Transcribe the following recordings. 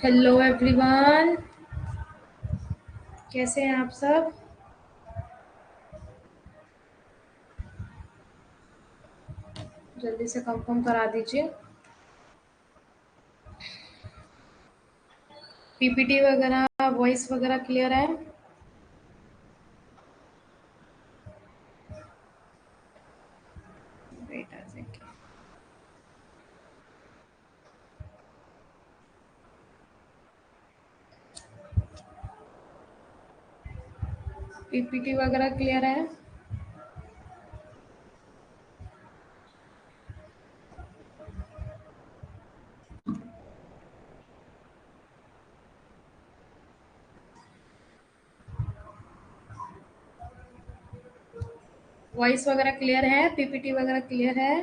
Hello everyone, कैसे हैं आप सब। जल्दी से कंफर्म करा दीजिए। पीपीटी वगैरह वॉइस वगैरह क्लियर है। Wait a second. पीपीटी वगैरह क्लियर है। वॉइस वगैरह क्लियर है। पीपीटी वगैरह क्लियर है।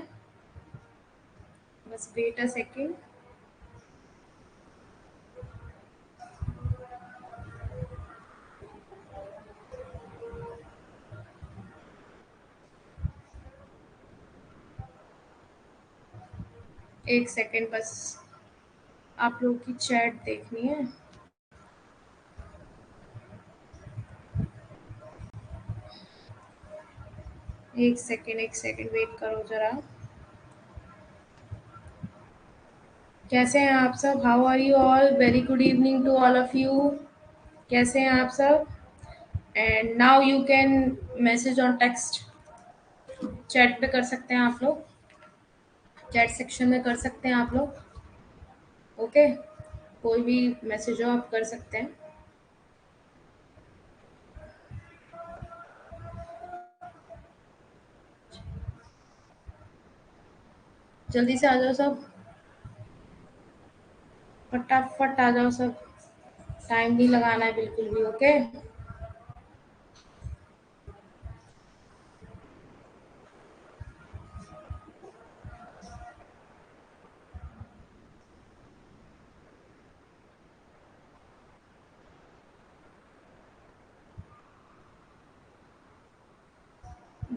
बस वेट अ सेकंड। एक सेकंड बस, आप लोगों की चैट देखनी है। एक सेकंड वेट करो जरा। कैसे हैं आप सब। How are you all. Very good evening to all of you. कैसे हैं आप सब। And now you can message on text. Chat पे कर सकते हैं आप लोग। चैट सेक्शन में कर सकते हैं आप लोग। ओके, कोई भी मैसेज हो आप कर सकते हैं। जल्दी से आ जाओ सब, फटाफट आ जाओ सब। टाइम नहीं लगाना है बिल्कुल भी। ओके,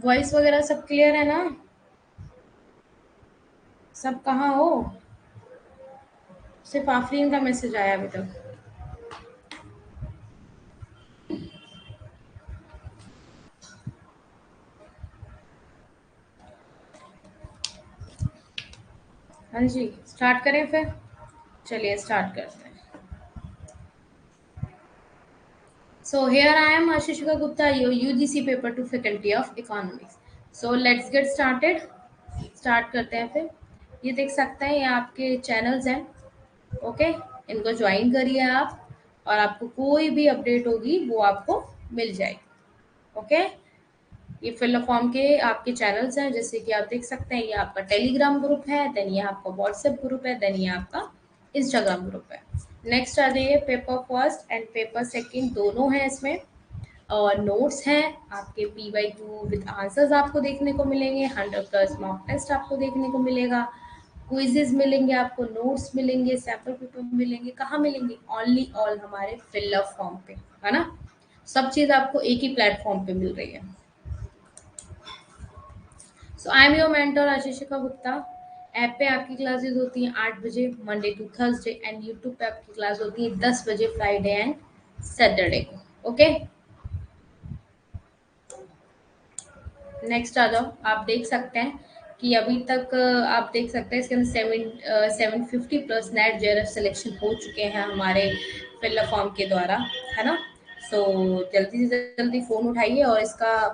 वॉइस वगैरह सब क्लियर है ना। सब कहाँ हो। सिर्फ आफरीन का मैसेज आया अभी तक। हाँ जी, स्टार्ट करें फिर। चलिए स्टार्ट करते हैं। So here I am Ashishika Gupta, your UGC paper to Faculty of Economics. So let's get started. Start करते हैं फिर। ये देख सकते हैं, ये आपके चैनल्स हैं। ओके, इनको ज्वाइन करिए आप, और आपको कोई भी अपडेट होगी वो आपको मिल जाएगी। ओके, ये फिल फॉर्म के आपके चैनल्स हैं, जैसे कि आप देख सकते हैं। ये आपका टेलीग्राम ग्रुप है, देन ये आपका व्हाट्सएप ग्रुप है, देन ये आपका इंस्टाग्राम ग्रुप है। नेक्स्ट आ जाइए, paper first and paper second दोनों हैं इसमें। और नोट्स हैं आपके PY2 विद आंसर्स आपको देखने को मिलेंगे। 100+ मॉक टेस्ट आपको देखने को मिलेगा। क्विजेज मिलेंगे आपको, नोट्स मिलेंगे, सैम्पल पेपर मिलेंगे। कहाँ मिलेंगे? ओनली ऑल हमारे फिलअप फॉर्म पे, है ना। सब चीज़ आपको एक ही प्लेटफॉर्म पे मिल रही है। So I am your mentor Ashishika Gupta. App पे आपकी क्लासेस होती हैं 8 बजे Monday to Thursday, and YouTube पे आपकी क्लास होती है 10 बजे फ्राइडे एंड सैटरडे को। ओके, नेक्स्ट आ जाओ। आप देख सकते हैं कि अभी तक आप देख सकते हैं इसके अंदर 750+ नेट जेआरएफ सिलेक्शन हो चुके हैं हमारे फिल फॉर्म के द्वारा, है ना। सो जल्दी से जल्दी फ़ोन उठाइए और इसका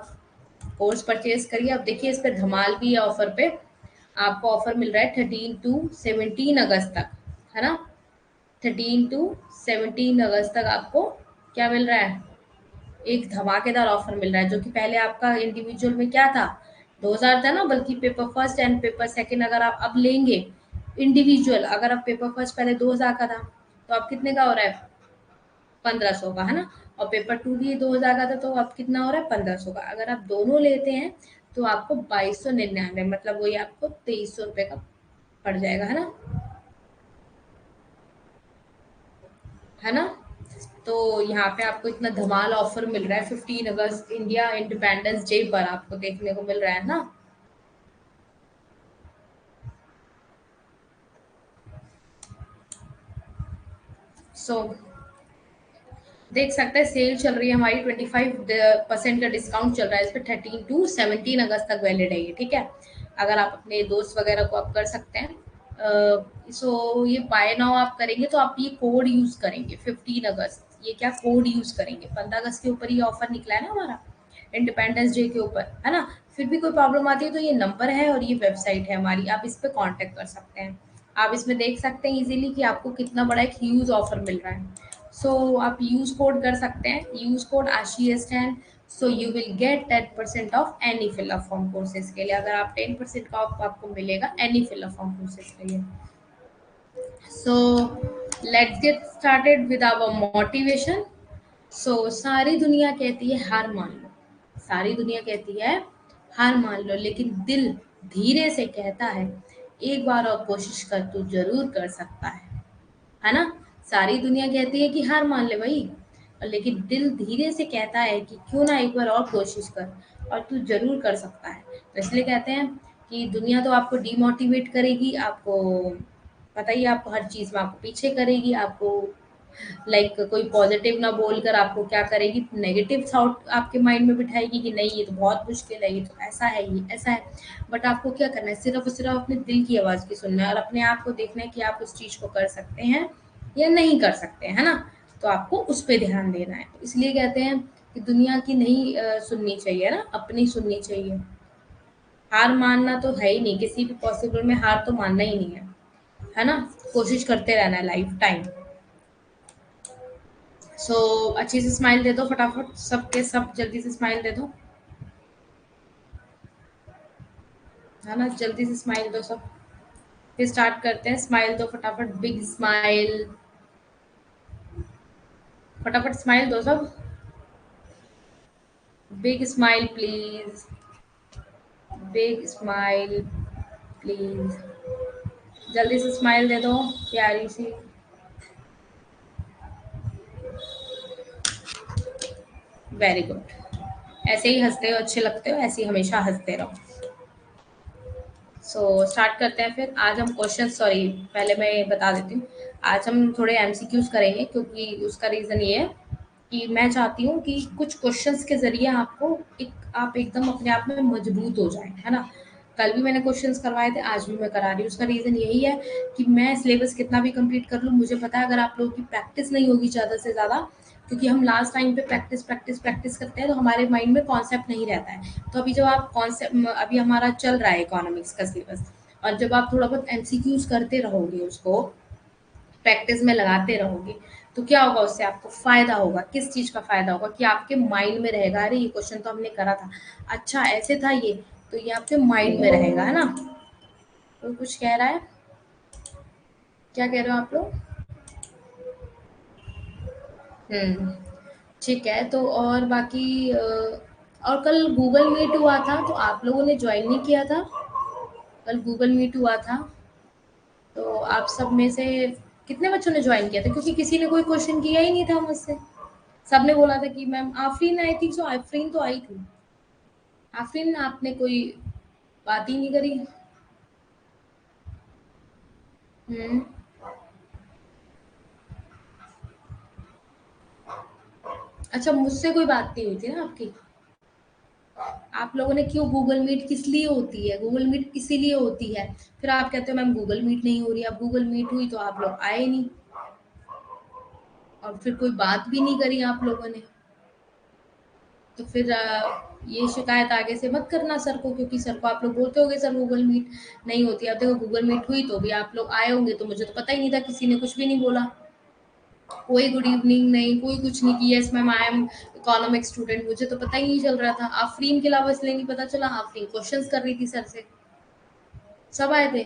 कोर्स परचेज करिए। अब देखिए, इस पर धमाल भी है ऑफर पे। आपको ऑफर मिल रहा है 13 टू 17 अगस्त तक, है ना। 13 टू 17 अगस्त तक आपको क्या मिल रहा है? एक धमाकेदार ऑफर मिल रहा है, जो कि पहले आपका इंडिविजुअल में क्या था, 2000 था ना। बल्कि paper first and paper second अगर आप अब लेंगे इंडिविजुअल, अगर आप पेपर फर्स्ट पहले 2000 का था, तो आप कितने का हो रहा है? 1500 का, है ना। और पेपर टू भी 2000 का था, तो अब कितना हो रहा है? 1500 का। अगर आप दोनों लेते हैं तो आपको 2299, मतलब वही आपको 2300 रुपये का पड़ जाएगा, है ना। है ना। तो यहाँ पे आपको इतना धमाल ऑफर मिल रहा है 15 अगस्त इंडिया इंडिपेंडेंस डे पर आपको देखने को मिल रहा है ना। सो देख सकते हैं सेल चल रही है हमारी 25% का डिस्काउंट चल रहा है इस पर 13 to 17 अगस्त तक वैलिड है ये, ठीक है। अगर आप अपने दोस्त वगैरह को आप कर सकते हैं। सो ये बाय नाउ आप करेंगे तो आप ये कोड यूज करेंगे 15 अगस्त, ये क्या कोड यूज करेंगे, 15 अगस्त के ऊपर ये ऑफर निकला है ना हमारा, इंडिपेंडेंस डे के ऊपर, है ना। फिर भी कोई प्रॉब्लम आती है तो ये नंबर है और ये वेबसाइट है हमारी, आप इस पे कांटेक्ट कर सकते हैं। आप इसमें देख सकते हैं इजीली कि आपको कितना बड़ा एक ह्यूज ऑफर मिल रहा है। सो आप यूज कोड कर सकते हैं, यूज कोड आशी S 10। So you will get 10% of any fill up form courses के लिए, अगर आप 10% का ऑफ आपको मिलेगा एनी फिलअप फॉर्म कोर्सेज के लिए। So let's get started with our motivation. So सारी दुनिया कहती है हार मान लो, सारी दुनिया कहती है हार मान लो, लेकिन दिल धीरे से कहता है एक बार और कोशिश कर, तू जरूर कर सकता है ना। सारी दुनिया कहती है कि हार मान ले भाई, और लेकिन दिल धीरे से कहता है कि क्यों ना एक बार और कोशिश कर, और तू जरूर कर सकता है। तो इसलिए कहते हैं कि दुनिया तो आपको डिमोटिवेट करेगी, आपको पता ही है, आपको हर चीज में आपको पीछे करेगी, आपको लाइक कोई पॉजिटिव ना बोलकर आपको क्या करेगी, नेगेटिव थॉट आपके माइंड में बिठाएगी कि नहीं ये तो बहुत मुश्किल है, ये तो ऐसा है, ये ऐसा है। बट आपको क्या करना है, सिर्फ और सिर्फ अपने दिल की आवाज़ की सुनना है और अपने आप को देखना है कि आप उस चीज़ को कर सकते हैं या नहीं कर सकते हैं, है ना। तो आपको उस पर ध्यान देना है। तो इसलिए कहते हैं कि दुनिया की नहीं सुननी चाहिए ना, अपनी सुननी चाहिए। हार मानना तो है ही नहीं, किसी भी पॉसिबल में हार तो मानना ही नहीं है ना। कोशिश करते रहना है लाइफ टाइम। सो अच्छी से स्माइल दे दो फटाफट, सबके सब जल्दी से स्माइल दे दो, है ना, जल्दी से स्माइल दो सब। फिर स्टार्ट करते हैं, स्माइल दो फटाफट, बिग स्माइल, फटाफट स्माइल दो सब, big smile please, big smile please, जल्दी से स्माइल दे दो प्यारी सी। वेरी गुड, ऐसे ही हंसते हो, अच्छे लगते हो, ऐसे ही हमेशा हंसते रहो। सो स्टार्ट करते हैं फिर। आज हम क्वेश्चन, सॉरी पहले मैं बता देती हूँ, आज हम थोड़े एमसीक्यूज करेंगे, क्योंकि उसका रीज़न ये है कि मैं चाहती हूँ कि कुछ क्वेश्चंस के ज़रिए आपको एक आप एकदम अपने आप में मजबूत हो जाएं, है ना। कल भी मैंने क्वेश्चंस करवाए थे, आज भी मैं करा रही हूँ। उसका रीज़न यही है कि मैं सिलेबस कितना भी कंप्लीट कर लूँ, मुझे पता है अगर आप लोगों की प्रैक्टिस नहीं होगी ज़्यादा से ज़्यादा, क्योंकि हम लास्ट टाइम पे प्रैक्टिस प्रैक्टिस प्रैक्टिस करते हैं तो हमारे माइंड में कॉन्सेप्ट नहीं रहता है। तो अभी जब आप कॉन्सेप्ट, अभी हमारा चल रहा है इकोनॉमिक्स का सिलेबस, और जब आप थोड़ा बहुत एमसीक्यूज करते रहोगे, उसको प्रैक्टिस में लगाते रहोगे, तो क्या होगा, उससे आपको फायदा होगा। किस चीज का फायदा होगा कि आपके माइंड में रहेगा, अरे ये क्वेश्चन तो हमने करा था, अच्छा ऐसे था ये, तो ये आपके माइंड में रहेगा, है ना। तो कुछ कह रहा है, क्या कह रहे हो आप लोग। हम्म, ठीक है। तो और बाकी और कल गूगल मीट हुआ था, तो आप लोगों ने ज्वाइन नहीं किया था। कल गूगल मीट हुआ था, तो आप सब में से कितने बच्चों ने ज्वाइन किया था, क्योंकि किसी ने कोई क्वेश्चन किया ही नहीं था मुझसे। सबने बोला था कि मैम, आफरीन आई थी, सो आफरीन तो आई थी। आफरीन, आपने कोई बात ही नहीं करी। हम्म, अच्छा, मुझसे कोई बात नहीं हुई थी ना आपकी। आप लोगों ने क्यों, गूगल मीट किस लिए होती है, गूगल मीट इसीलिए होती है। फिर आप कहते हो मैम गूगल मीट नहीं हो रही, अब गूगल मीट हुई तो आप लोग आए नहीं, और फिर कोई बात भी नहीं करी आप लोगों ने। तो फिर ये शिकायत आगे से मत करना सर को, क्योंकि सर को आप लोग बोलते होगे सर गूगल मीट नहीं होती। अब देखो गूगल मीट हुई तो भी आप लोग आए होंगे, तो मुझे तो पता ही नहीं था, किसी ने कुछ भी नहीं बोला, कोई गुड इवनिंग नहीं, कोई कुछ नहीं किया। Yes ma'am, I am economic student, मुझे तो पता ही नहीं चल रहा था। आफरीन के अलावा इसलिए नहीं पता चला, आफरीन क्वेश्चंस कर रही थी सर से। सब आए थे,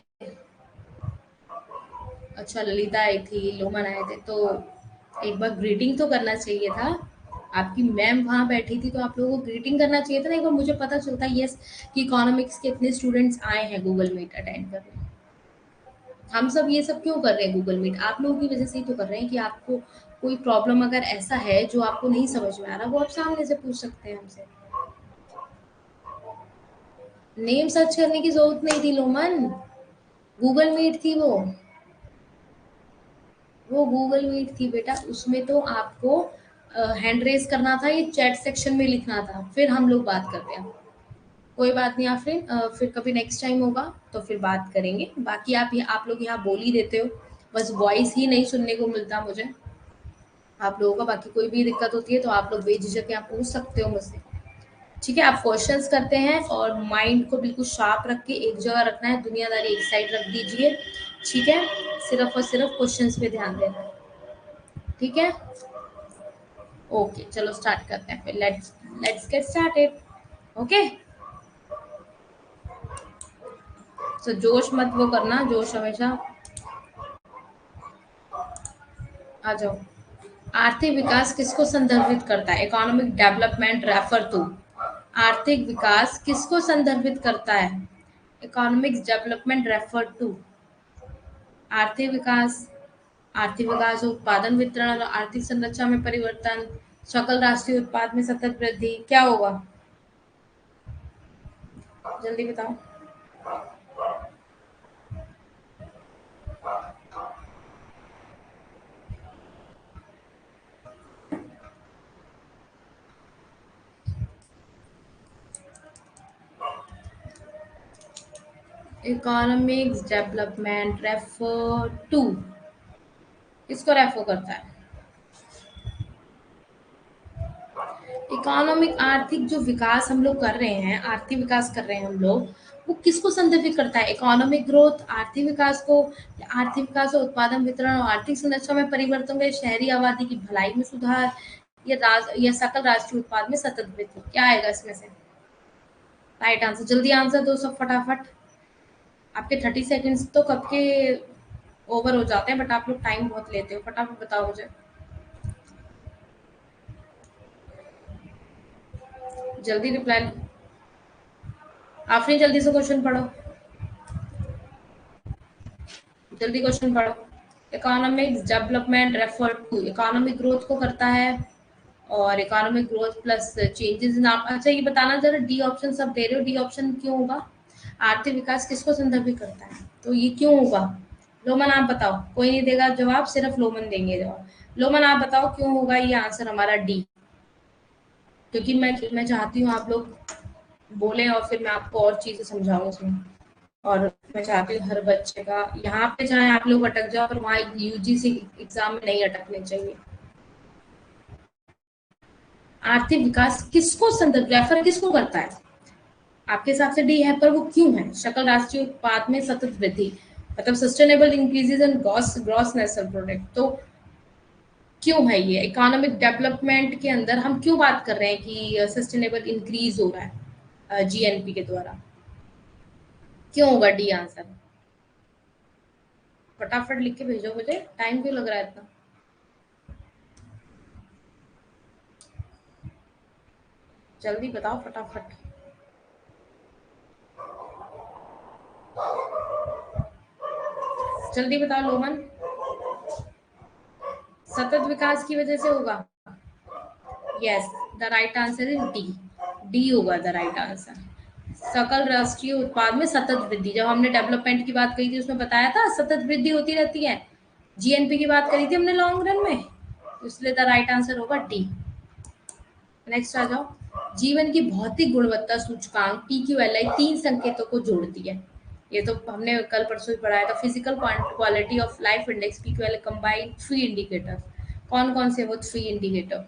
अच्छा ललिता आई थी, लोमन आए थे, तो एक बार ग्रीटिंग तो करना चाहिए था। आपकी मैम वहां बैठी थी तो आप लोगों को ग्रीटिंग करना चाहिए था ना, एक बार मुझे पता चलता यस कि इकोनॉमिक्स के इतने स्टूडेंट्स आए हैं गूगल मीट अटेंड करने। हम सब ये सब क्यों कर रहे हैं गूगल मीट, आप लोगों की वजह से ही तो कर रहे हैं कि आपको कोई प्रॉब्लम अगर ऐसा है जो आपको नहीं समझ में आ रहा, वो आप सामने से पूछ सकते हैं हमसे। नेम सर्च करने की जरूरत नहीं थी लोमन, गूगल मीट थी वो वो गूगल मीट थी बेटा, उसमें तो आपको हैंड रेज करना था, ये चैट सेक्शन में लिखना था, फिर हम लोग बात करते हैं। कोई बात नहीं आफरीन, फिर कभी नेक्स्ट टाइम होगा तो फिर बात करेंगे। बाकी आप लोग यहाँ बोल ही देते हो, बस वॉइस ही नहीं सुनने को मिलता मुझे आप लोगों का। बाकी कोई भी दिक्कत होती है तो आप लोग बेझिझक यहाँ पूछ सकते हो मुझसे। ठीक है, आप क्वेश्चंस करते हैं और माइंड को बिल्कुल शार्प रख के एक जगह रखना है, दुनियादारी एक साइड रख दीजिए। ठीक है, सिर्फ और सिर्फ क्वेश्चंस पे ध्यान देना है। ठीक है, ओके चलो स्टार्ट करते हैं फिर। Let's let's get started. Okay, तो जोश मत वो करना, जोश हमेशा आ जाओ। आर्थिक विकास किसको संदर्भित करता है? Economic development refer to. आर्थिक विकास किसको संदर्भित करता है? Economic development refer to. आर्थिक विकास, आर्थिक विकास उत्पादन वितरण और आर्थिक संरचना में परिवर्तन, सकल राष्ट्रीय उत्पाद में सतत वृद्धि, क्या होगा? जल्दी बताओ। इकोनॉमिक डेवलपमेंट रेफर टू किसको रेफर करता है? इकोनॉमिक, आर्थिक जो विकास हम लोग कर रहे हैं, आर्थिक विकास कर रहे हैं हम लोग, वो किसको संदर्भित करता है? इकोनॉमिक ग्रोथ, आर्थिक विकास को। आर्थिक विकास और उत्पादन वितरण और आर्थिक संरचना में परिवर्तन के, शहरी आबादी की भलाई में सुधार, या सकल राष्ट्रीय उत्पाद में सतत वृद्धि, क्या आएगा इसमें से? Right answer. जल्दी आंसर दो सब फटाफट। आपके 30 सेकेंड्स तो कब के ओवर हो जाते हैं, बट आप लोग टाइम बहुत लेते हो। फटाफट बताओ मुझे, जल्दी रिप्लाई। आफरीन जल्दी से क्वेश्चन पढ़ो, जल्दी क्वेश्चन पढ़ो। Economic development refer to economic growth को करता है, और economic growth plus changes in आप। अच्छा ये बताना जरा, डी ऑप्शन सब दे रहे हो, डी ऑप्शन क्यों होगा? आर्थिक विकास किसको संदर्भित करता है, तो ये क्यों होगा? लोमन आप बताओ, कोई नहीं देगा जवाब, सिर्फ लोमन देंगे जवाब। लोमन आप बताओ क्यों होगा ये आंसर हमारा डी? क्योंकि मैं चाहती हूँ आप लोग बोले और फिर मैं आपको और चीजें समझाऊँ उसमें। और मैं चाहती हूँ हर बच्चे का, यहाँ पे चाहे आप लोग अटक जाओ पर वहाँ यूजीसी एग्जाम में नहीं अटकने चाहिए। आर्थिक विकास किसको संदर्भ रेफर किसको करता है? आपके हिसाब से डी है, पर वो क्यों है? सकल राष्ट्रीय उत्पाद में सतत वृद्धि, मतलब सस्टेनेबल इंक्रीजेस इन ग्रॉस ग्रॉस नेशनल प्रोडक्ट। तो क्यों है ये? इकोनॉमिक डेवलपमेंट के अंदर हम क्यों बात कर रहे हैं कि सस्टेनेबल इंक्रीज हो रहा है जीएनपी के द्वारा? क्यों होगा डी आंसर? फटाफट लिख के भेजो मुझे, टाइम क्यों लग रहा है इतना? जल्दी बताओ फटाफट। जल्दी बताओ लोमन। सतत विकास की वजह से होगा। Yes, the right answer is D. D होगा द राइट आंसर। सकल राष्ट्रीय उत्पाद में सतत वृद्धि, जब हमने डेवलपमेंट की बात कही थी उसमें बताया था सतत वृद्धि होती रहती है। जीएनपी की बात करी थी हमने लॉन्ग रन में, तो इसलिए द राइट आंसर होगा डी। नेक्स्ट आ जाओ। जीवन की भौतिक गुणवत्ता सूचकांक पीक्यूएलआई तीन संकेतों को जोड़ती है। ये तो हमने कल परसों ही पढ़ाया था। Physical quality of life index PQLI combine three indicator. कौन कौन से वो थ्री इंडिकेटर?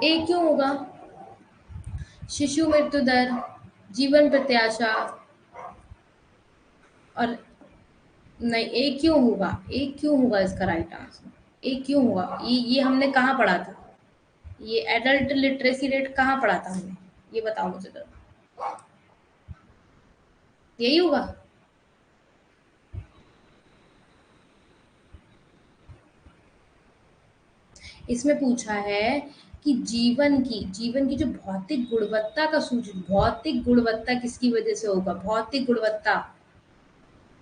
ए क्यों होगा? शिशु मृत्यु दर, जीवन प्रत्याशा, और नहीं, ए क्यों होगा? ए क्यों होगा इसका राइट आंसर? ए क्यों होगा? ये हमने कहाँ पढ़ा था? ये एडल्ट लिटरेसी रेट कहाँ पढ़ा था हमने? ये बताओ मुझे जरा। यही होगा? इसमें पूछा है कि जीवन की जो भौतिक गुणवत्ता का सूचन, भौतिक गुणवत्ता किसकी वजह से होगा? भौतिक गुणवत्ता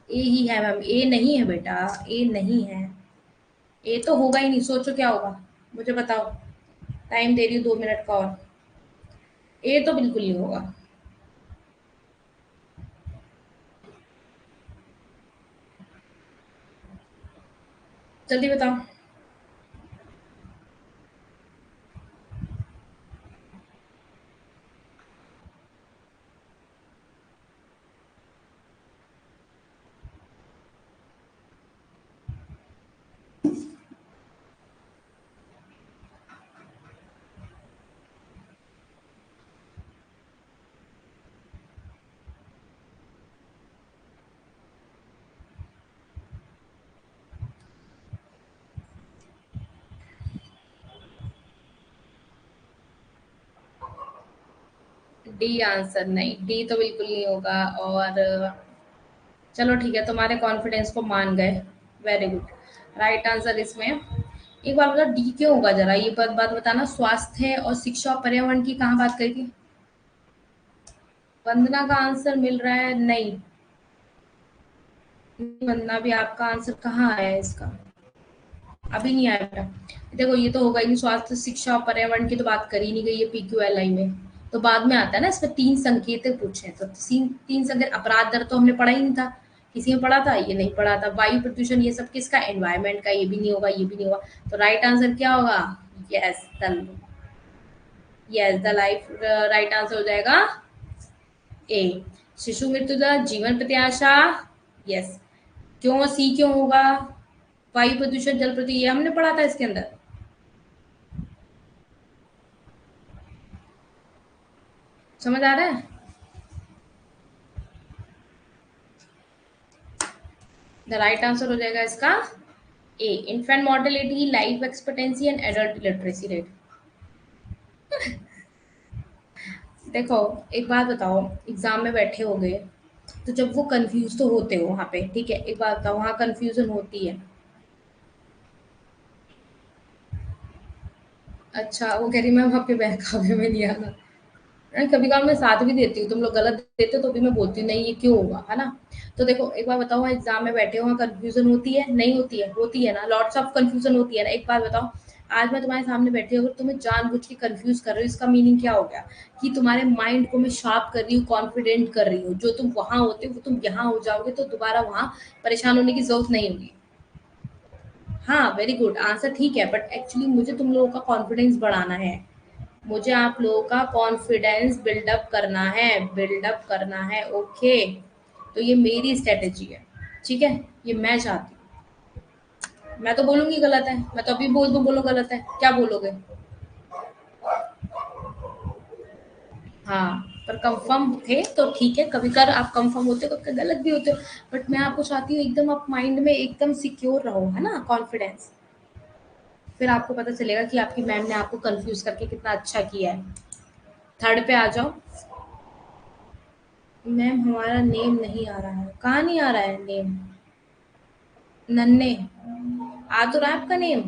ए ही है मैम, ए नहीं है बेटा, ए नहीं है, ए तो होगा ही नहीं। सोचो क्या होगा, मुझे बताओ, टाइम दे रही हूँ 2 मिनट का और। ए तो बिल्कुल नहीं होगा। जल्दी बताओ। डी आंसर नहीं, डी तो बिल्कुल नहीं होगा। और चलो ठीक है, तुम्हारे कॉन्फिडेंस को मान गए। Very good. राइट आंसर इसमें, एक बार बताओ डी क्यों होगा, जरा ये बात बताना। स्वास्थ्य और शिक्षा और पर्यावरण की कहाँ बात करी थी? वंदना का आंसर मिल रहा है नहीं। वंदना भी आपका आंसर कहाँ आया है इसका? अभी नहीं आया बेटा। देखो ये तो होगा ही नहीं, स्वास्थ्य शिक्षा और पर्यावरण की तो बात करी नहीं गई है PQLI में, तो बाद में आता है ना। इसमें 3 संकेत पूछे, तो 3 संकेत। अपराध दर तो हमने पढ़ा ही नहीं था, किसी में पढ़ा था? ये नहीं पढ़ा था। वायु प्रदूषण ये सब किसका? एनवायरमेंट का। ये भी नहीं होगा, ये भी नहीं होगा। तो राइट आंसर क्या होगा? Yes the, yes the life, right answer हो जाएगा ए। शिशु मृत्यु दर, जीवन प्रत्याशा, यस। क्यों सी क्यों होगा? वायु प्रदूषण, जल प्रदूषण, ये हमने पढ़ा था इसके अंदर। समझ आ रहा है? द राइट आंसर हो जाएगा इसका A. Infant mortality, life expectancy and adult literacy rate. देखो एक बात बताओ, एग्जाम में बैठे हो गए, तो जब वो कंफ्यूज तो होते हो वहां पे, ठीक है, एक बात बताओ, वहां कंफ्यूजन होती है। अच्छा, वो कह रही मैम आपके बहकावे में नहीं आना। कभी कभार मैं साथ भी देती हूँ, तुम लोग गलत देते हो तो भी मैं बोलती हूँ नहीं ये क्यों होगा, है ना। तो देखो एक बार बताओ, एग्जाम में बैठे हो, कंफ्यूजन होती है नहीं होती है? होती है ना, लॉट्स ऑफ कंफ्यूजन होती है ना। एक बात बताओ, आज मैं तुम्हारे सामने बैठी हूँ, अगर तुम्हें जानबूझ के कंफ्यूज कर रही हूँ, इसका मीनिंग क्या हो गया? कि तुम्हारे माइंड को मैं शार्प कर रही हूँ, कॉन्फिडेंट कर रही हूँ। जो तुम वहां होते वो तुम यहाँ हो जाओगे, तो दोबारा वहां परेशान होने की जरूरत नहीं होगी। हाँ वेरी गुड आंसर, ठीक है, बट एक्चुअली मुझे तुम लोगों का कॉन्फिडेंस बढ़ाना है। मुझे आप लोगों का कॉन्फिडेंस बिल्डअप करना है, बिल्डअप करना है, ओके। तो ये मेरी स्ट्रेटेजी है, ठीक है, ये मैं चाहती हूँ। मैं तो बोलूंगी गलत है, मैं तो अभी बोल दूं बोलो गलत है, क्या बोलोगे? हाँ, पर कंफर्म थे तो ठीक है, कभी कभार आप कंफर्म होते हो, कभी कभी गलत भी होते हो। बट मैं आपको चाहती हूँ एकदम आप माइंड में एकदम सिक्योर रहो, है ना, कॉन्फिडेंस। फिर आपको पता चलेगा कि आपकी मैम ने आपको कंफ्यूज करके कितना अच्छा किया है। थर्ड पे आ जाओ। मैम हमारा नेम नहीं आ रहा है, कहाँ नहीं आ रहा है नेम? नन्हे, आ तो रहा है आपका नेम,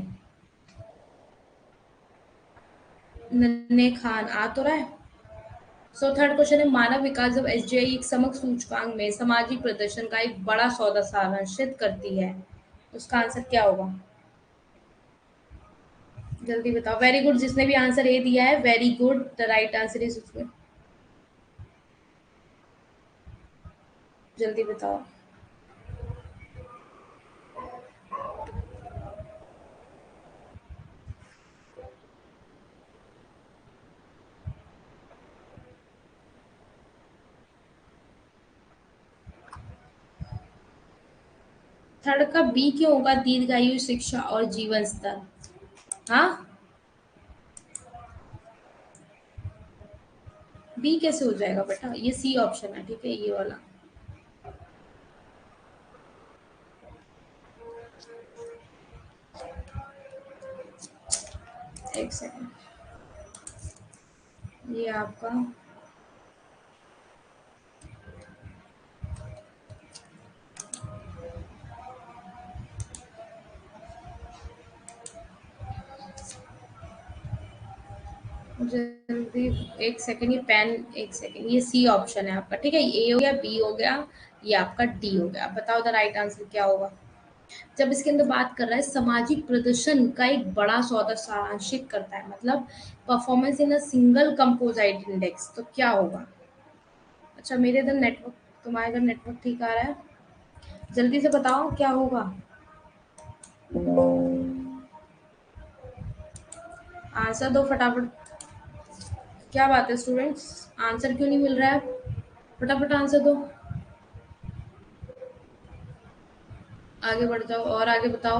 नन्हे खान आ तो रहा है। सो थर्ड क्वेश्चन है, मानव विकास जब SGI एक समग्र सूचकांक में सामाजिक प्रदर्शन का एक बड़ा सौदा सारांशित करती है, उसका आंसर क्या होगा? जल्दी बताओ, वेरी गुड, जिसने भी आंसर ए दिया है very good, the right answer is उसमें। जल्दी बताओ। थर्ड का बी क्यों होगा? दीर्घायु, शिक्षा और जीवन स्तर। हाँ, बी कैसे हो जाएगा बेटा? ये सी ऑप्शन है, ठीक है, ये वाला। एक सेकंड, ये आपका जल्दी, एक सेकंड, ये पेन, एक सेकंड, ये सी ऑप्शन है आपका, ठीक है, ए हो गया, बी हो गया, ये आपका डी हो गया। बताओ द राइट आंसर क्या होगा। जब इसके अंदर बात कर रहा है सामाजिक प्रदर्शन का एक बड़ा सौदा सारांशित करता है, मतलब performance in a single composite index, तो क्या होगा। अच्छा, मेरे इधर नेटवर्क, तुम्हारे इधर नेटवर्क ठीक आ रहा है, जल्दी से बताओ क्या होगा। आंसर दो फटाफट। क्या बात है स्टूडेंट्स, आंसर क्यों नहीं मिल रहा है, फटाफट आंसर दो। आगे बढ़ जाओ और आगे बताओ।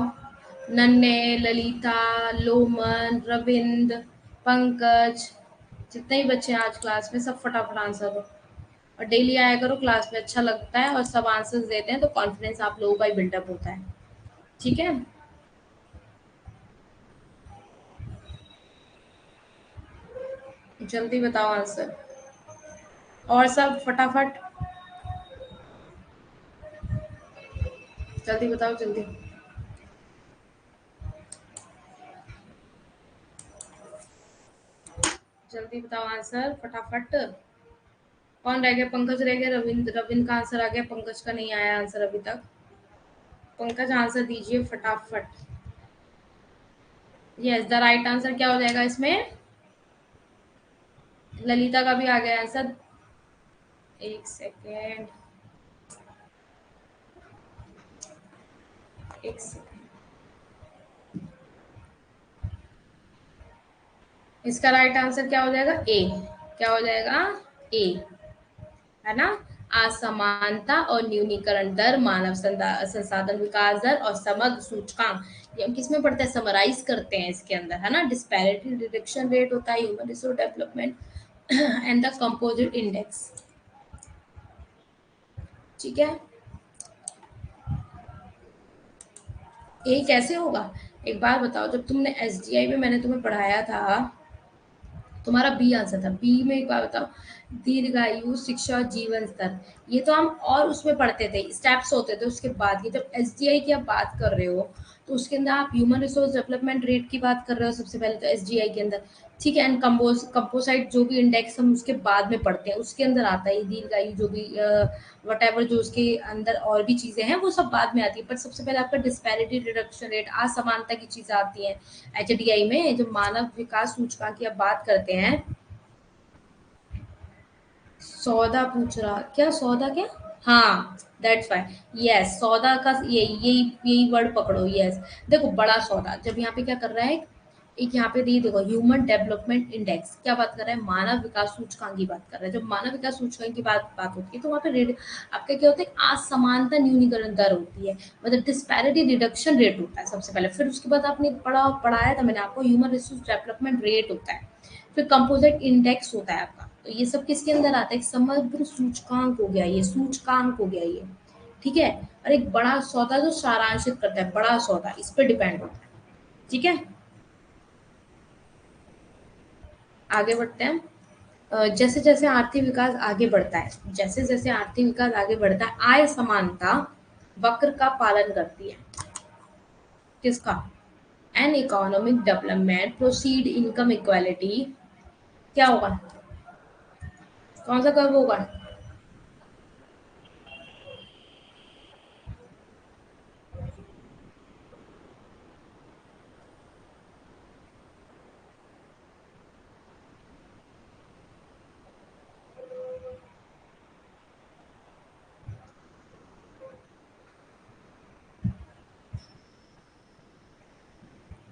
नन्हे, ललिता, लोमन, रविंद्र, पंकज, जितने ही बच्चे हैं आज क्लास में, सब फटाफट आंसर दो। और डेली आया करो क्लास में, अच्छा लगता है और सब आंसर्स देते हैं तो कॉन्फिडेंस आप लोगों का ही बिल्डअप होता है, ठीक है। जल्दी बताओ आंसर, और सब फटाफट, जल्दी बताओ जल्दी। जल्दी बताओ आंसर फटाफट। कौन रह गया, पंकज रह गया, रविंद्र, रविंद्र का आंसर आ गया, पंकज का नहीं आया आंसर अभी तक। पंकज आंसर दीजिए फटाफट। यस, द राइट आंसर क्या हो जाएगा इसमें, ललिता का भी आ गया आंसर। एक सेकेंड, एक सेकेंड, इसका राइट आंसर क्या हो जाएगा, ए। क्या हो जाएगा, ए, है ना। असमानता और न्यूनीकरण दर, मानव संसाधन विकास दर और समग्र सूचकांक, ये हम किसमें पढ़ते हैं, समराइज करते हैं इसके अंदर, है ना। डिस्पैरिटी रिडक्शन रेट होता है, human resource development and the composite index, ठीक है। ये कैसे होगा, एक बार बताओ, जब तुमने एसडीआई में मैंने तुम्हें पढ़ाया था, तुम्हारा बी आंसर था, बी में एक बार बताओ, दीर्घायु, शिक्षा, जीवन स्तर, ये तो हम और उसमें पढ़ते थे, स्टेप्स होते थे उसके बाद। ये जब एसडीआई की आप बात कर रहे हो तो उसके अंदर आप ह्यूमन रिसोर्स डेवलपमेंट रेट की बात कर रहे हो सबसे पहले तो एसडीआई के अंदर, ठीक है। एंड कंपोसाइट जो भी इंडेक्स हम उसके बाद में पढ़ते हैं उसके अंदर आता है, दीर्घायु जो भी वट एवर जो उसके अंदर और भी चीजें हैं वो सब बाद में आती है, पर सबसे पहले आपका डिस्पैरिटी रिडक्शन रेट, असमानता की चीजें आती हैं एचडीआई में। जो मानव विकास सूचकांक की आप बात करते हैं, सौदा पूछ रहा क्या, सौदा क्या, हाँ, दैट्स वाई, यस, सौदा का यही यही यही वर्ड पकड़ो, यस। देखो बड़ा सौदा जब यहाँ पे क्या कर रहा है, एक यहाँ पे दी देखो, ह्यूमन डेवलपमेंट इंडेक्स क्या बात कर रहा है, मानव विकास सूचकांक की बात कर रहा है। जब मानव विकास सूचकांक की बात बात होती है तो वहाँ पे रेट आपका क्या होता है, असमानता न्यूनीकरण दर होती है, मतलब डिस्पैरिटी रिडक्शन रेट होता है सबसे पहले, फिर उसके बाद आपने पढ़ाया था मैंने आपको, ह्यूमन रिसोर्स डेवलपमेंट रेट होता है, फिर कंपोजिट इंडेक्स होता है आपका। तो ये सब किसके अंदर आता है, एक समग्र सूचकांक हो गया, ये सूचकांक हो गया ये, ठीक है। और एक बड़ा सौदा जो सारांशित करता है, बड़ा सौदा इस पर डिपेंड होता है, ठीक है। आगे बढ़ते हैं। जैसे जैसे आर्थिक विकास आगे बढ़ता है, जैसे जैसे आर्थिक विकास आगे बढ़ता है, आय समानता वक्र का पालन करती है, किसका, an economic development proceed income equality, क्या होगा, कौन सा कर्व होगा।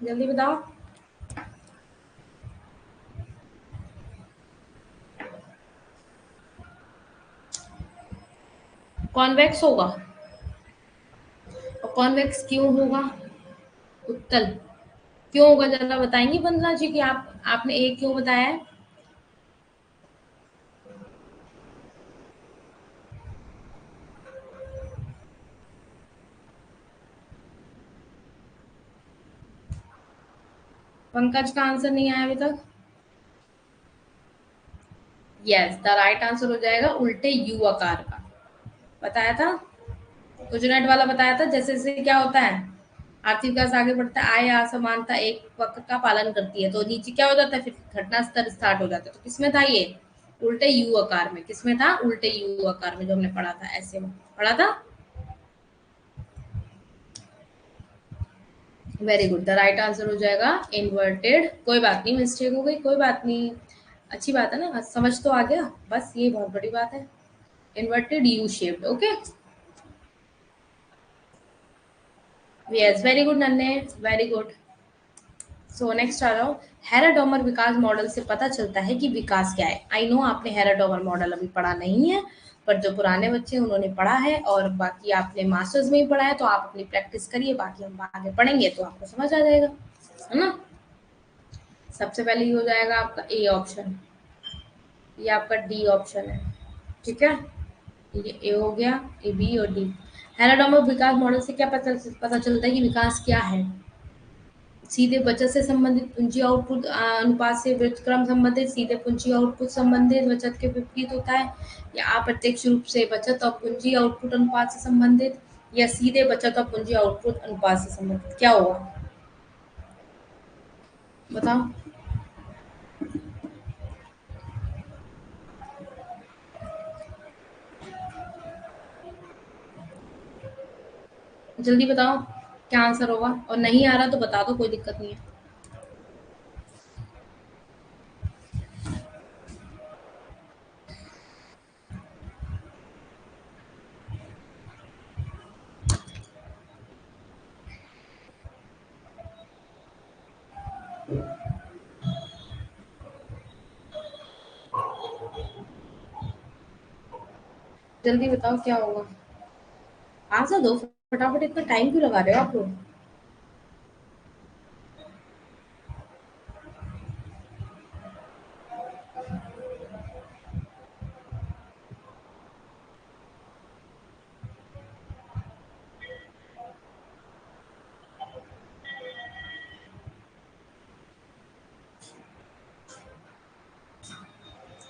जल्दी बताओ। कॉन्वेक्स होगा, और कॉन्वेक्स क्यों होगा, उत्तल क्यों होगा, जरा बताएंगे वंदना जी कि आपने एक क्यों बताया है। पंकज का आंसर नहीं आया अभी तक। यस, द राइट आंसर हो जाएगा उल्टे यू आकार का, बताया था, गुजरात वाला बताया था, जैसे जैसे क्या होता है, आर्थिक विकास आगे बढ़ता है, आय असमानता एक वक्र का पालन करती है, तो नीचे क्या हो जाता है, फिर घटना स्तर स्टार्ट हो जाता है। तो किसमें था ये, उल्टे यू आकार में, किसमें था, उल्टे यू आकार में, जो हमने पढ़ा था, ऐसे में पढ़ा था। Very good, the right answer हो जाएगा इन्वर्टेड। कोई बात नहीं, मिस्टेक हो गई, कोई बात नहीं, अच्छी बात है ना, समझ तो आ गया, बस ये बहुत बड़ी बात है। Inverted U shaped, okay. Yes, very good नन्हे, वेरी गुड। सो नेक्स्ट आ जाओ। हेराडोमर विकास मॉडल से पता चलता है कि विकास क्या है। आई नो आपने हेराडोमर मॉडल अभी पढ़ा नहीं है, पर जो पुराने बच्चे हैं उन्होंने पढ़ा है, और बाकी आपने मास्टर्स में ही पढ़ा है, तो आप अपनी प्रैक्टिस करिए, बाकी हम आगे पढ़ेंगे तो आपको समझ आ जाएगा, है ना। सबसे पहले ये हो जाएगा आपका ए ऑप्शन, ये आपका डी ऑप्शन है, ठीक है। ये ए हो गया, ए बी और डी। हेराडोमर विकास मॉडल से क्या पता चलता है कि विकास क्या है। सीधे बचत से संबंधित पूंजी आउटपुट अनुपात से व्युत्क्रम संबंधित, सीधे पूंजी आउटपुट संबंधित बचत के विपरीत होता है, या अप्रत्यक्ष रूप से बचत और पूंजी आउटपुट अनुपात से संबंधित, या सीधे बचत और पूंजी आउटपुट अनुपात से संबंधित, क्या होगा बताओ। जल्दी बताओ क्या आंसर होगा, और नहीं आ रहा तो बता दो, कोई दिक्कत नहीं है। जल्दी बताओ क्या होगा, आंसर दो फटाफट, इतना टाइम क्यों लगा रहे हो आप लोग।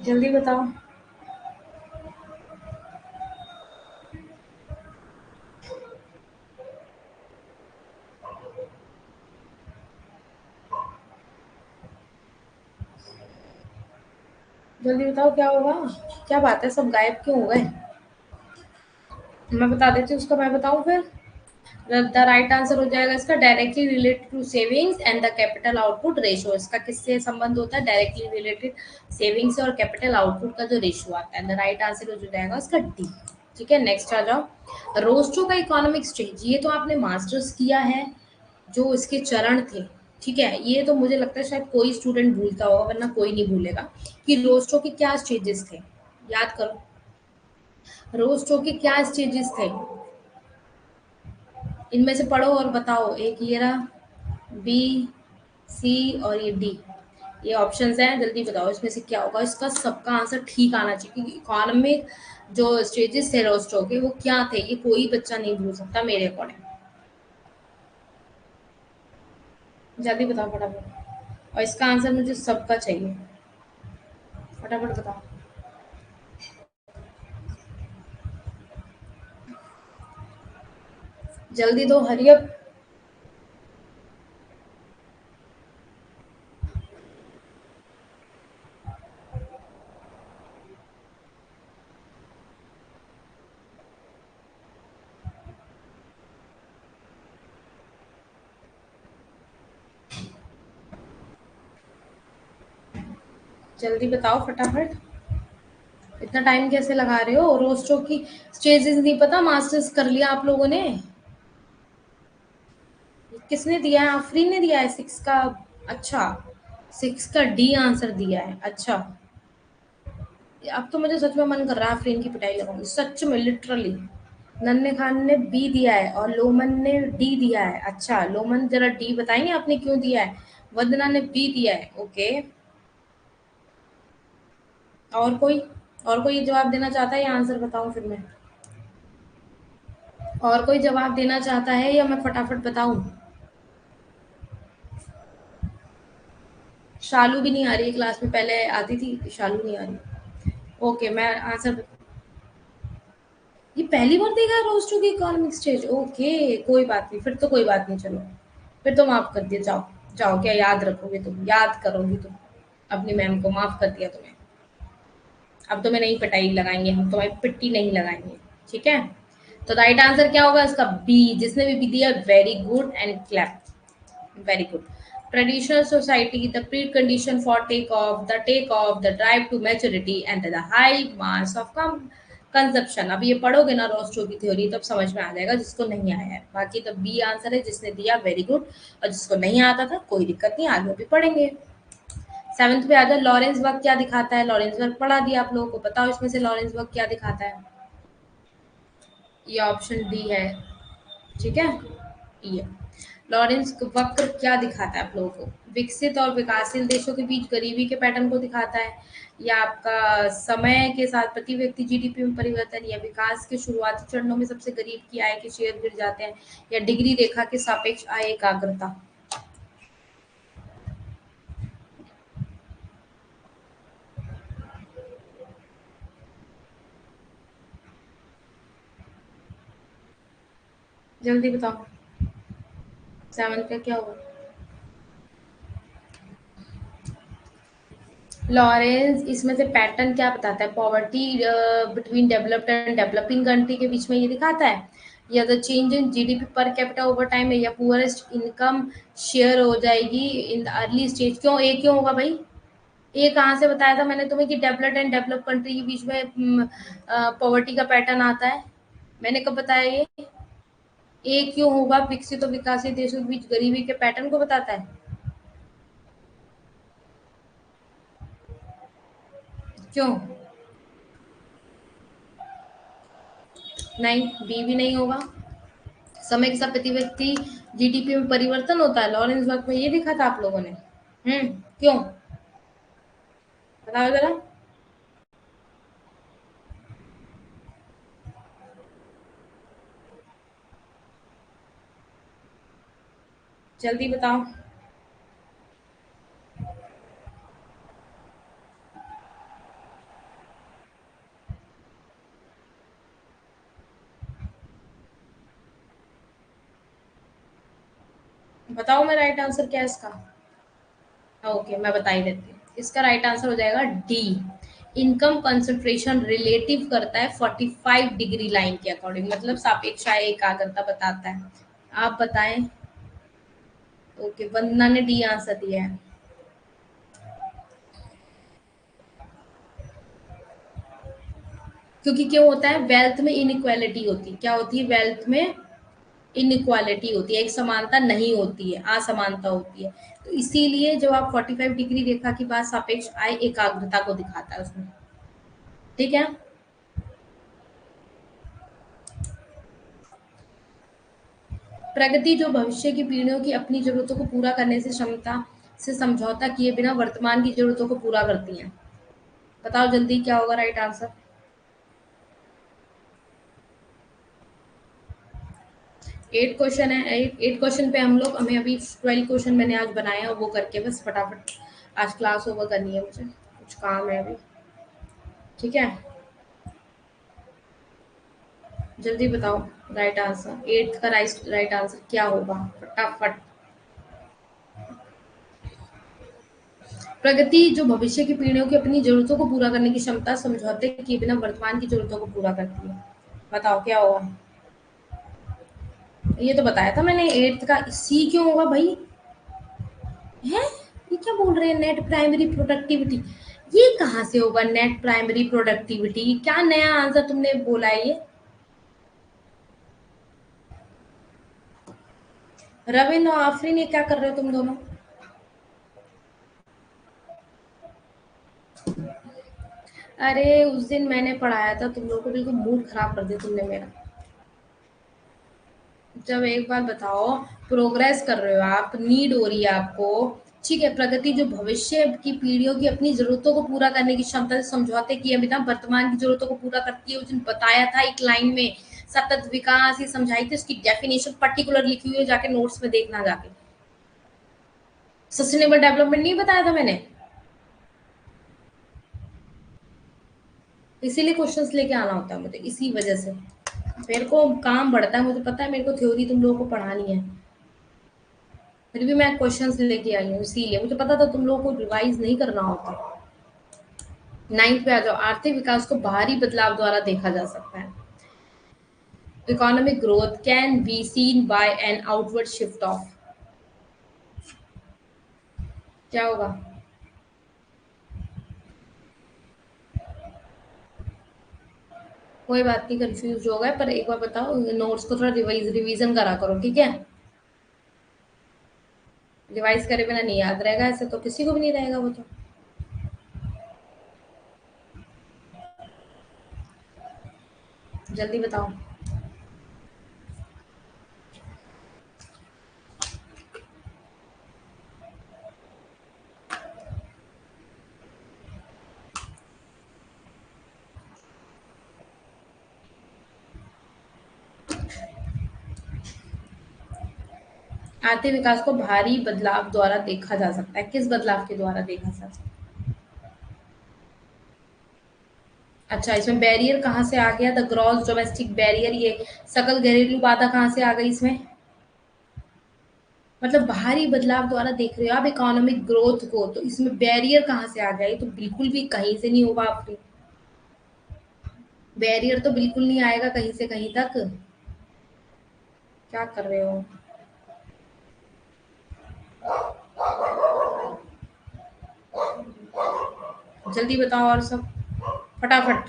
जल्दी बताओ। जल्दी बताओ क्या होगा, क्या बात है, सब गायब क्यों हो गए। मैं बता देती हूँ उसका, मैं बताऊँ फिर। द राइट आंसर हो जाएगा इसका directly related to savings and the capital output ratio. इसका किससे संबंध होता है, डायरेक्टली रिलेटेड सेविंग्स और कैपिटल आउटपुट का जो रेशियो आता है। द राइट आंसर हो जाएगा इसका डी, ठीक है। नेक्स्ट आ जाओ, रोस्टो का इकोनॉमिक स्टेज, ये तो आपने मास्टर्स किया है, जो इसके चरण थे, ठीक है। ये तो मुझे लगता है शायद कोई स्टूडेंट भूलता होगा, वरना कोई नहीं भूलेगा कि रोस्टो के क्या स्टेजेस थे, याद करो। रोस्टो के क्या स्टेजेस थे, इनमें से पढ़ो और बताओ। एक ये रहा, बी, सी और ये डी, ये ऑप्शंस हैं, जल्दी बताओ इसमें से क्या होगा। इसका सबका आंसर ठीक आना चाहिए, क्योंकि इकोनॉमिक जो स्टेजेस थे रोस्टो के वो क्या थे, ये कोई बच्चा नहीं भूल सकता मेरे अकॉर्डिंग। जल्दी बताओ फटाफट, और इसका आंसर मुझे सबका चाहिए, फटाफट बताओ। जल्दी दो, हरियप। जल्दी बताओ फटाफट, इतना टाइम कैसे लगा रहे हो, रोस्टो की स्टेजेस नहीं पता, मास्टर्स कर लिया आप लोगों ने। किसने दिया है, आफरीन ने दिया है सिक्स का। अच्छा, सिक्स का डी आंसर दिया है, अच्छा। अब तो मुझे सच में मन कर रहा है आफरीन की पिटाई लगाऊंगी, सच में, लिटरली। नन्हे खान ने बी दिया है और लोमन ने डी दिया है। अच्छा लोमन, जरा डी बताएंगे आपने क्यों दिया है। वंदना ने बी दिया है, ओके। और कोई, और कोई जवाब देना चाहता है या आंसर बताऊं फिर मैं। और कोई जवाब देना चाहता है या मैं फटाफट बताऊं। शालू भी नहीं आ रही है क्लास में, पहले आती थी, शालू नहीं आ रही। ओके मैं आंसर, ये पहली बार देखा है रोस्टर की इकोनॉमिक स्टेज। ओके, कोई बात नहीं, फिर तो कोई बात नहीं, चलो फिर तो माफ कर दिया। जाओ जाओ, क्या याद रखोगे तुम, याद करोगी तुम अपनी मैम को, माफ कर दिया तुम्हें। अब तुम्हें नहीं पिटाई लगाएंगे हम, तुम्हें पिट्टी नहीं लगाएंगे। ठीक है, तो राइट आंसर क्या होगा इसका? बी। जिसने भी दिया very good and clap, very good. Traditional society, the precondition for take off, the drive to maturity, and the high mass of consumption. अब ये पढ़ोगे ना रोस्ट्रो की थ्योरी, तब समझ में आ जाएगा जिसको नहीं आया है। बाकी तो बी आंसर है, जिसने दिया वेरी गुड, और जिसको नहीं आता था कोई दिक्कत नहीं, आगे भी पढ़ेंगे। सेवंथ पे आ जाओ, लॉरेंस वर्क क्या दिखाता है? लॉरेंस वर्क पढ़ा दिया आप लोगों को, बताओ इसमें से लॉरेंस वर्क क्या दिखाता है? ये ऑप्शन डी है। ठीक है, ये लॉरेंस वक्र क्या दिखाता है आप लोगों को? विकसित और विकासशील देशों के बीच गरीबी के पैटर्न को दिखाता है, या आपका समय के साथ प्रति व्यक्ति जीडीपी में परिवर्तन, या विकास के शुरुआती चरणों में सबसे गरीब की आय के शेयर गिर जाते हैं, या डिग्री रेखा के सापेक्ष आय एकाग्रता? जल्दी बताओ, सेवन का क्या होगा? लॉरेंस इसमें से पैटर्न क्या बताता है? Poverty between developed and developing country के बीच में ये दिखाता है, या the change in GDP per capita over time है, या पुअरेस्ट इनकम शेयर हो जाएगी इन द अर्ली स्टेज? क्यों ए क्यों होगा भाई? ए कहाँ से बताया था मैंने तुम्हें कि डेवलप्ड एंड डेवलप कंट्री के बीच में पॉवर्टी का पैटर्न आता है? मैंने कब बताया ये? ए क्यों होगा? विकसित और विकासशील देशों के बीच गरीबी के पैटर्न को बताता है। क्यों? नहीं, बी भी नहीं होगा। समय के साथ प्रति व्यक्ति जीडीपी में परिवर्तन होता है, लॉरेंस वर्क में ये दिखा था आप लोगों ने। क्यों? बताओ जरा, जल्दी बताओ। बताओ मैं राइट आंसर क्या है इसका? ओके, मैं बता ही देती हूँ। इसका राइट आंसर हो जाएगा डी। इनकम कंसंट्रेशन रिलेटिव करता है 45 डिग्री लाइन के अकॉर्डिंग, मतलब सापेक्ष आय एकाग्रता बताता है। आप बताएं। ओके, वंदना ने डी आंसर दिया है। क्योंकि क्यों होता है? वेल्थ में इनइक्वालिटी होती है। क्या होती है? वेल्थ में इनइक्वालिटी होती है, एक समानता नहीं होती है, असमानता होती है। तो इसीलिए जब आप 45 डिग्री रेखा की बात, सापेक्ष आय एकाग्रता को दिखाता है उसमें। ठीक है, प्रगति जो भविष्य की पीढ़ियों की अपनी जरूरतों को पूरा करने से क्षमता से समझौता किए बिना वर्तमान की जरूरतों को पूरा करती हैं। बताओ जल्दी, क्या होगा राइट आंसर? 8 क्वेश्चन है, 8 क्वेश्चन पे हम लोग, हमें अभी 12 क्वेश्चन मैंने आज बनाए हैं, वो करके बस फटाफट आज क्लास ओवर करनी है, मुझे कुछ काम है अभी। ठीक है, जल्दी बताओ राइट आंसर, 8 का राइट आंसर क्या होगा? फटाफट। प्रगति जो भविष्य की पीढ़ियों की अपनी जरूरतों को पूरा करने की क्षमता समझौते किए बिना वर्तमान की जरूरतों को पूरा करती है। बताओ क्या होगा? ये तो बताया था मैंने, 8 का सी क्यों होगा भाई? है, ये क्या बोल रहे हैं? नेट प्राइमरी प्रोडक्टिविटी, ये कहाँ से होगा नेट प्राइमरी प्रोडक्टिविटी? क्या नया आंसर तुमने बोला है ये? रविंद्र और आफरीन, ये क्या कर रहे हो तुम दोनों? अरे उस दिन मैंने पढ़ाया था तुम लोगों को, बिल्कुल मूड खराब कर दिया तुमने मेरा। जब एक बार बताओ, प्रोग्रेस कर रहे हो आप, नीड हो रही है आपको। ठीक है, प्रगति जो भविष्य की पीढ़ियों की अपनी जरूरतों को पूरा करने की क्षमता से समझौते किए बिना वर्तमान की जरूरतों को पूरा करती है, उस दिन बताया था एक लाइन में। सतत विकास ये समझाई थी, उसकी डेफिनेशन पर्टिकुलर लिखी हुई है, जाके नोट्स में देखना जाके। सस्टेनेबल डेवलपमेंट नहीं बताया था मैंने? इसीलिए क्वेश्चंस लेके आना होता है मुझे, इसी वजह से। मेरे को काम बढ़ता है, मुझे पता है मेरे को थ्योरी तुम लोगों को पढ़ानी है, फिर भी मैं क्वेश्चंस लेके आई हूँ, इसीलिए मुझे पता था तुम लोगों को रिवाइज नहीं करना होता। 9th पे आ जाओ। आर्थिक विकास को बाहरी बदलाव द्वारा देखा जा सकता है। Economic growth can be seen by an outward shift of, क्या होगा? कोई बात नहीं, कंफ्यूज हो गए, पर एक बार बताओ, नोट्स को थोड़ा रिवीजन करा करो, ठीक है? रिवाइज करे बिना नहीं याद रहेगा, ऐसे तो किसी को भी नहीं रहेगा वो तो। जल्दी बताओ। आर्थिक विकास को भारी बदलाव द्वारा देखा जा सकता है, किस बदलाव के द्वारा देखा जा सकता है? अच्छा, इसमें बैरियर कहाँ से आ गया? द ग्रॉस डोमेस्टिक बैरियर, ये सकल घरेलू बाधा कहाँ से आ गई इसमें? मतलब बाहरी बदलाव द्वारा देख रहे हो आप इकोनॉमिक ग्रोथ को, तो इसमें बैरियर कहाँ से आ गया? ये तो बिल्कुल भी कहीं से नहीं होगा आपके, बैरियर तो बिल्कुल नहीं आएगा कहीं से कहीं तक। क्या कर रहे हो? जल्दी बताओ और सब, फटाफट।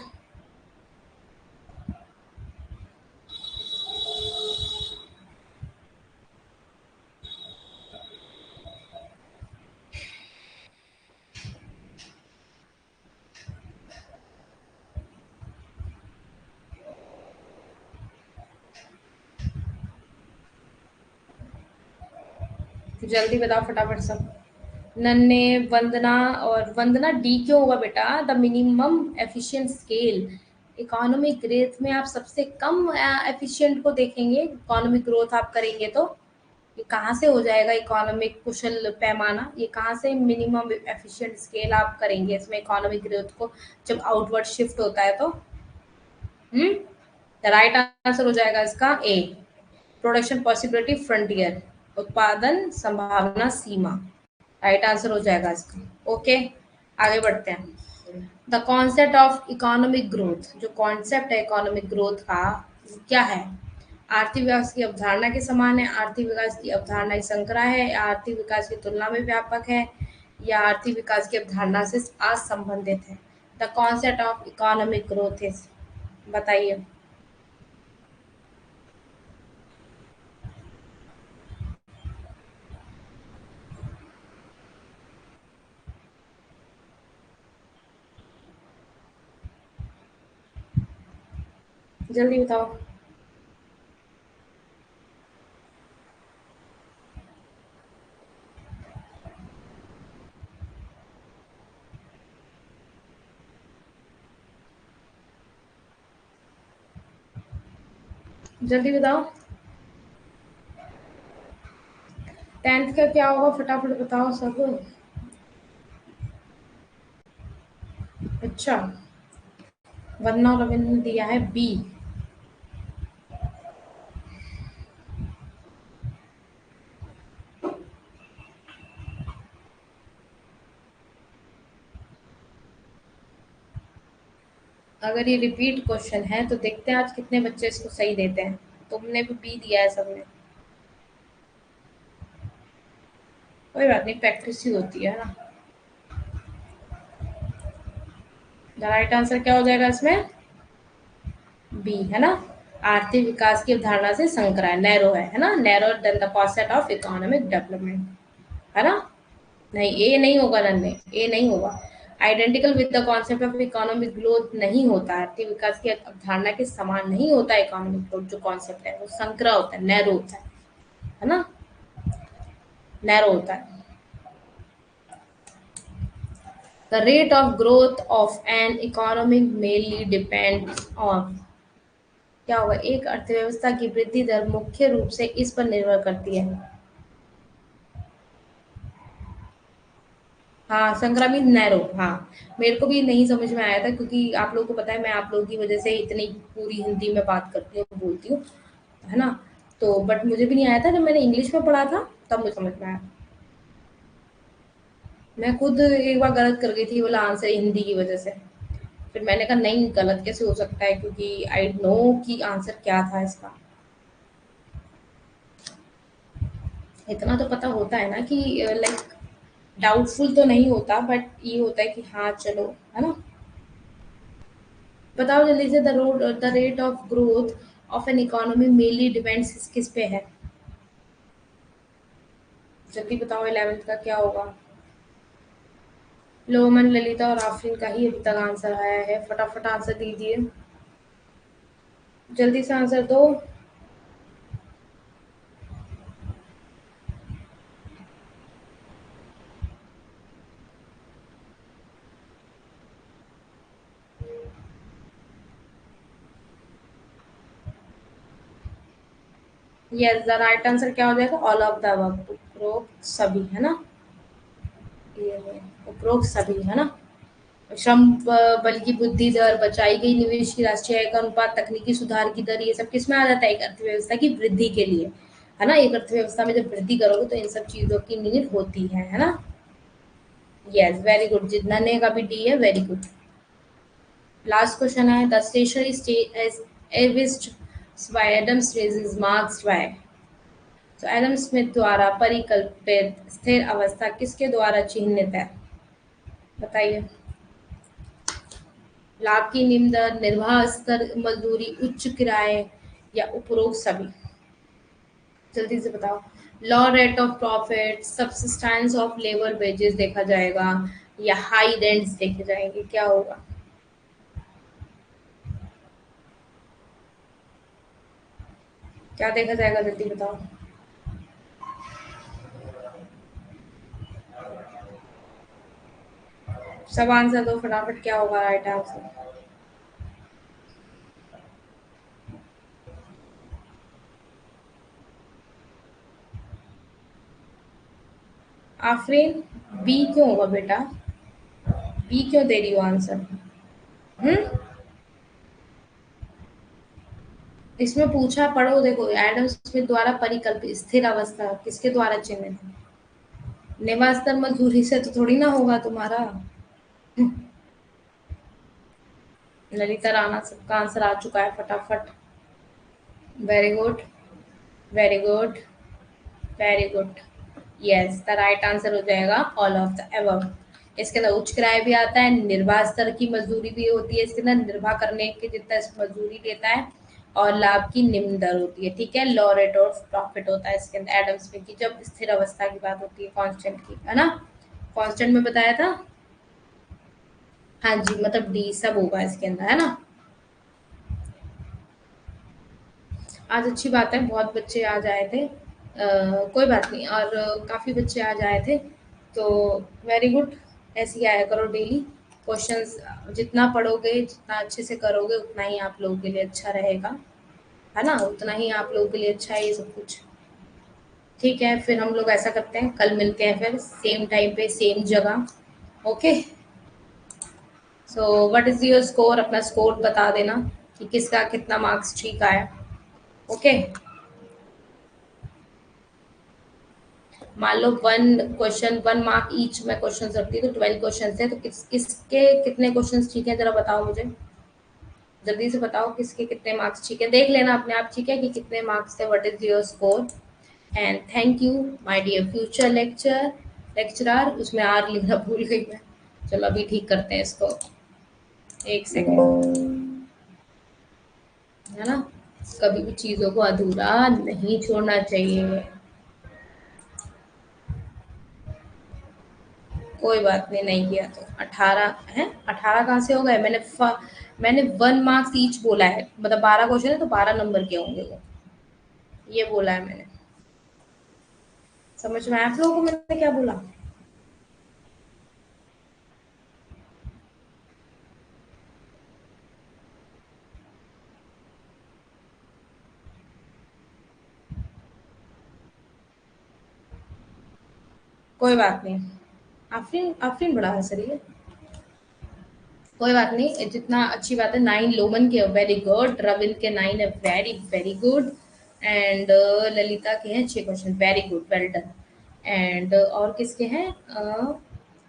जल्दी बताओ फटाफट सब। नन्हे, वंदना, और वंदना डी क्यों होगा बेटा? The minimum efficient scale. Economic growth में आप सबसे कम एफिशिएंट को देखेंगे, इकोनॉमिक ग्रोथ आप करेंगे तो ये कहाँ से हो जाएगा इकोनॉमिक कुशल पैमाना? ये कहाँ से मिनिमम एफिशिएंट स्केल आप करेंगे इसमें इकोनॉमिक ग्रोथ को, जब आउटवर्ड शिफ्ट होता है तो? हम्म द राइट आंसर हो जाएगा इसका ए, प्रोडक्शन पॉसिबिलिटी फ्रंटियर, उत्पादन संभावना सीमा। राइट आंसर हो जाएगा इसका। ओके, आगे बढ़ते हैं। The concept of economic growth, जो कॉन्सेप्ट है इकोनॉमिक ग्रोथ का, वो क्या है? आर्थिक विकास की अवधारणा के समान है, आर्थिक विकास की अवधारणा एक संकरा है, या आर्थिक विकास की तुलना में व्यापक है, या आर्थिक विकास की अवधारणा से असंबंधित है? The concept of economic growth is, बताइए। जल्दी बताओ। जल्दी बताओ। 10th का क्या होगा, फटाफट बताओ सब। अच्छा, वंदना और रविंद्र ने दिया है बी। अगर ये रिपीट क्वेश्चन है तो देखते हैं आज कितने बच्चे इसको सही देते हैं। तुमने भी बी दिया है सबने, कोई बात नहीं, प्रैक्टिस ही होती है ना। द राइट आंसर क्या हो जाएगा इसमें? बी, है ना? आर्थिक विकास की अवधारणा से संकरा है, नैरो है ना? Narrow than the concept of economic development, है ना? नहीं, ए नहीं होगा नन्हे, ए नहीं होगा। Identical with the concept of economic growth नहीं होता, आर्थिक विकास की अवधारणा के समान नहीं होता। इकोनॉमिक ग्रोथ जो कॉन्सेप्ट है वो संकरा होता है, नैरो होता है ना? नैरो होता है। The rate of growth of an economy mainly depends on, क्या होगा? एक अर्थव्यवस्था की वृद्धि दर मुख्य रूप से इस पर निर्भर करती है। हाँ, संक्रामित नैरो, हाँ। मेरे को भी नहीं समझ में आया था क्योंकि आप लोगों को पता है मैं आप लोगों की वजह से इतनी पूरी हिंदी में बात करती हूँ, बोलती हूँ, है ना? तो बट मुझे भी नहीं आया था, जब मैंने इंग्लिश में पढ़ा था तब मुझे समझ में आया। मैं खुद एक बार गलत कर गई थी बोला आंसर हिंदी की वजह से। फिर मैंने कहा नहीं, गलत कैसे हो सकता है, क्योंकि आई नो कि आंसर क्या था इसका। इतना तो पता होता है ना कि लाइक डाउटफुल तो नहीं होता, बट ये होता है कि हाँ चलो, है ना? बताओ जल्दी से, the rate of growth of an economy mainly depends किस पे है? जल्दी बताओ, 11th का क्या होगा? लोमन, ललिता और आफरीन का ही अभी तक आंसर आया है, फटाफट आंसर दीजिए, जल्दी से आंसर दो। यस, द राइट आंसर क्या हो जाएगा? ऑल ऑफ द अबव, उपरोक्त सभी, है ना? ये उपरोक्त सभी, है ना? श्रम बल की बुद्धि दर, बचाई गई निवेश की राष्ट्रीय आय का अनुपात, तकनीकी सुधार की दर, ये सब किस में आ जाता है? एक अर्थव्यवस्था की वृद्धि के लिए, है ना? एक अर्थव्यवस्था में जब वृद्धि करोगे तो इन सब चीजों की नीड होती है ना? यस, वेरी गुड, जितने का भी डी है, वेरी गुड। लास्ट क्वेश्चन है, the stationary state as envisaged by Adam Smith is marked by. तो एडम स्मिथ द्वारा परिकल्पित स्थिर अवस्था किसके द्वारा चिन्हित है? बताइए। लाभ की निम्न दर, निर्वाह स्तर, मजदूरी, उच्च किराए, या उपरोक्त सभी? जल्दी से बताओ। Law rate of profit, subsistence of labour wages देखा जाएगा, या हाई रेंट्स देखे जाएंगे, क्या होगा? क्या देखा जाएगा, जल्दी बताओ। सब आंसर दो फटाफट, क्या होगा राइट आंसर? आफरीन, बी क्यों होगा बेटा? बी क्यों दे रही हो आंसर? हम्म। इसमें पूछा, पढ़ो, देखो, एडम स्मिथ द्वारा परिकल्पित स्थिर अवस्था किसके द्वारा चिन्हित है? निवास दर मजदूरी से तो थोड़ी ना होगा तुम्हारा। ललिता राणा, सबका आंसर आ चुका है, फटाफट। Very good, very good, very good. Yes, the right answer हो जाएगा ऑल ऑफ द एबव। इसके अंदर उच्च किराया भी आता है, निर्वाह स्तर की मजदूरी भी होती है, इसके अंदर निर्वाह करने के जितना मजदूरी लेता है, और लाभ की निम्न दर होती है, ठीक है? लॉ रेट ऑफ प्रॉफिट होता है इसके अंदर एडम्स में, की जब स्थिर अवस्था की बात होती है, कांस्टेंट की, है ना? कांस्टेंट में बताया था। हाँ जी, मतलब डी सब होगा इसके अंदर, है ना? आज अच्छी बात है, बहुत बच्चे आज आए थे, कोई बात नहीं, और काफ़ी बच्चे आज आए थे, तो वेरी गुड। ऐसे ही आया करो डेली। क्वेश्चंस जितना पढ़ोगे, जितना अच्छे से करोगे, उतना ही आप लोगों के लिए अच्छा रहेगा, है ना? उतना ही आप लोगों के लिए अच्छा है ये सब कुछ। ठीक है, फिर हम लोग ऐसा करते हैं, कल मिलते हैं फिर सेम टाइम पे सेम जगह। Okay. So what is your score? अपना स्कोर बता देना कि किसका कितना मार्क्स ठीक आया। ओके। मान लो वन क्वेश्चन, 1 मार्क ईच में क्वेश्चन रखती है, तो 12 क्वेश्चन है, तो किसके कितने क्वेश्चन ठीक है, जरा बताओ मुझे, जल्दी से बताओ किसके कितने मार्क्स ठीक है, देख लेना अपने आप, ठीक है, कि कितने मार्क्स थे, what is your score. And thank you my dear future lecturer, उसमें आर लिखना भूल गई मैं। चलो अभी ठीक करते हैं इसको, एक सेकेंड, है ना? कभी भी चीजों को अधूरा नहीं छोड़ना चाहिए। कोई बात नहीं, नहीं किया तो 18 है, 18 कहाँ से हो गए? मैंने 1 मार्क्स ईच बोला है, मतलब 12 क्वेश्चन है तो 12 नंबर के होंगे वो, ये बोला है मैंने। समझ में आया आप लोगों को मैंने क्या बोला? कोई बात नहीं, आफरीन आफरीन बड़ा हंस रही है। कोई बात नहीं, जितना अच्छी बात है। 9 लोमन के वेरी गुड, रविल के 9 है very very good, and Lalita के हैं 6 question very good well done. And और किसके हैं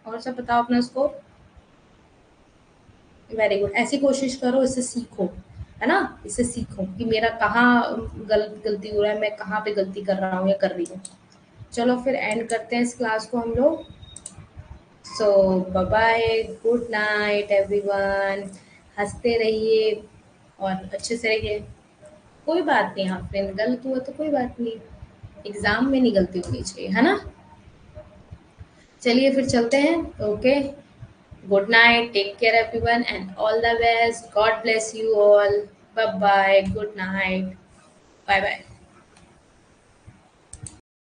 और सब बताओ अपना स्कोर। वेरी गुड, ऐसी कोशिश करो, इससे सीखो, है ना। इससे सीखो कि मेरा कहाँ गलती हो रहा है, मैं कहाँ पे गलती कर रहा हूँ या कर रही हूँ। चलो फिर एंड करते हैं इस क्लास को हम लोग। So bye bye, good night everyone. हंसते रहिए और अच्छे से रहिए। कोई बात नहीं, यहाँ पे गलत हुआ तो कोई बात नहीं, एग्जाम में नहीं गलती होनी चाहिए, है ना। चलिए फिर चलते हैं। Okay, good night, take care everyone and all the best, God bless you all. Bye bye, good night, bye bye.